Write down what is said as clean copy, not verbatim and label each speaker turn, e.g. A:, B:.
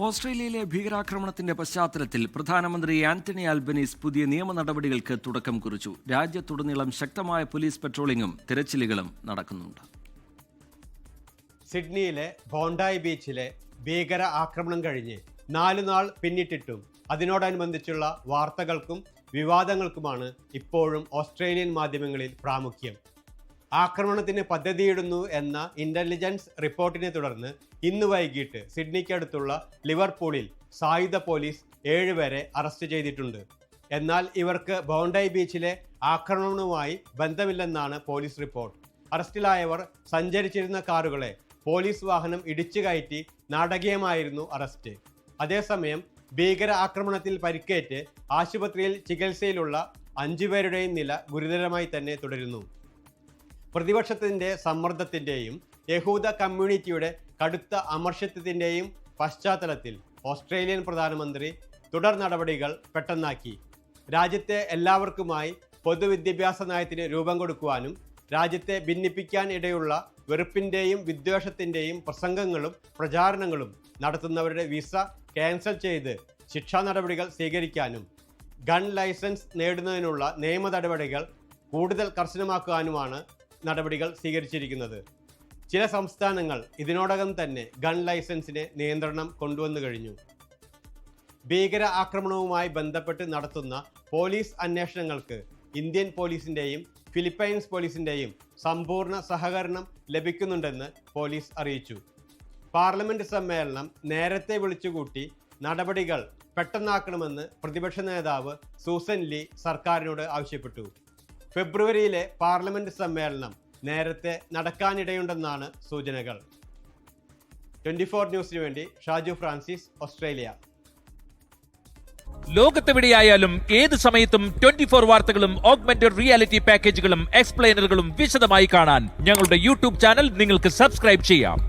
A: ഓസ്ട്രേലിയയിലെ ഭീകരാക്രമണത്തിന്റെ പശ്ചാത്തലത്തിൽ പ്രധാനമന്ത്രി ആന്റണി ആൽബനീസ് പുതിയ നിയമ നടപടികൾക്ക് തുടക്കം കുറിച്ചു. രാജ്യത്തുടനീളം ശക്തമായ പോലീസ് പെട്രോളിംഗും തിരച്ചിലുകളും നടക്കുന്നുണ്ട്.
B: സിഡ്നിയിലെ ബോണ്ടായി ബീച്ചിലെ ഭീകര ആക്രമണം കഴിഞ്ഞ് 4 നാൾ പിന്നിട്ടിട്ടും അതിനോടനുബന്ധിച്ചുള്ള വാർത്തകൾക്കും വിവാദങ്ങൾക്കുമാണ് ഇപ്പോഴും ഓസ്ട്രേലിയൻ മാധ്യമങ്ങളിൽ പ്രാമുഖ്യം. ആക്രമണത്തിന് പദ്ധതിയിടുന്നു എന്ന ഇന്റലിജൻസ് റിപ്പോർട്ടിനെ തുടർന്ന് ഇന്ന് വൈകിട്ട് സിഡ്നിക്കടുത്തുള്ള ലിവർപൂളിൽ സായുധ പോലീസ് 7 പേരെ അറസ്റ്റ് ചെയ്തിട്ടുണ്ട്. എന്നാൽ ഇവർക്ക് ബോണ്ടായി ബീച്ചിലെ ആക്രമണവുമായി ബന്ധമില്ലെന്നാണ് പോലീസ് റിപ്പോർട്ട്. അറസ്റ്റിലായവർ സഞ്ചരിച്ചിരുന്ന കാറുകളെ പോലീസ് വാഹനം ഇടിച്ചു കയറ്റി നാടകീയമായിരുന്നു അറസ്റ്റ്. അതേസമയം ഭീകര ആക്രമണത്തിൽ പരിക്കേറ്റ് ആശുപത്രിയിൽ ചികിത്സയിലുള്ള 5 പേരുടെയും നില ഗുരുതരമായി തന്നെ തുടരുന്നു. പ്രതിപക്ഷത്തിന്റെ സമ്മർദ്ദത്തിന്റെയും യഹൂദ കമ്മ്യൂണിറ്റിയുടെ കടുത്ത അമർഷത്വത്തിന്റെയും പശ്ചാത്തലത്തിൽ ഓസ്ട്രേലിയൻ പ്രധാനമന്ത്രി തുടർ നടപടികൾ പെട്ടെന്നാക്കി. രാജ്യത്തെ എല്ലാവർക്കുമായി പൊതുവിദ്യാഭ്യാസ നയത്തിന് രൂപം കൊടുക്കുവാനും രാജ്യത്തെ ഭിന്നിപ്പിക്കാൻ ഇടയുള്ള വെറുപ്പിന്റെയും വിദ്വേഷത്തിന്റെയും പ്രസംഗങ്ങളും പ്രചാരണങ്ങളും നടത്തുന്നവരുടെ വിസ ക്യാൻസൽ ചെയ്ത് ശിക്ഷാ നടപടികൾ സ്വീകരിക്കാനും ഗൺ ലൈസൻസ് നേടുന്നതിനുള്ള നിയമ നടപടികൾ കൂടുതൽ കർശനമാക്കുവാനുമാണ് നടപടികൾ സ്വീകരിച്ചിരിക്കുന്നത്. ചില സംസ്ഥാനങ്ങൾ ഇതിനോടകം തന്നെ ഗൺ ലൈസൻസിന് നിയന്ത്രണം കൊണ്ടുവന്നു കഴിഞ്ഞു. ഭീകര ആക്രമണവുമായി ബന്ധപ്പെട്ട് നടത്തുന്ന പോലീസ് അന്വേഷണങ്ങൾക്ക് ഇന്ത്യൻ പോലീസിന്റെയും ഫിലിപ്പൈൻസ് പോലീസിന്റെയും സമ്പൂർണ്ണ സഹകരണം ലഭിക്കുന്നുണ്ടെന്ന് പോലീസ് അറിയിച്ചു. പാർലമെന്റ് സമ്മേളനം നേരത്തെ വിളിച്ചുകൂട്ടി നടപടികൾ പെട്ടെന്നാക്കണമെന്ന് പ്രതിപക്ഷ നേതാവ് സൂസൻ ലീ സർക്കാരിനോട് ആവശ്യപ്പെട്ടു. ഫെബ്രുവരിയിലെ പാർലമെന്റ് സമ്മേളനം നേരത്തെ നടക്കാനിടയുണ്ടെന്നാണ് സൂചനകൾ. 24 ന്യൂസിനു വേണ്ടി ഷാജു ഫ്രാൻസിസ്, ഓസ്ട്രേലിയ.
C: ലോകത്തെവിടെയായാലും ഏത് സമയത്തും 24 വാർത്തകളും ഓഗ്മെന്റഡ് റിയാലിറ്റി പാക്കേജുകളും എക്സ്പ്ലെയിനറുകളും വിശദമായി കാണാൻ ഞങ്ങളുടെ യൂട്യൂബ് ചാനൽ നിങ്ങൾക്ക് സബ്സ്ക്രൈബ് ചെയ്യാം.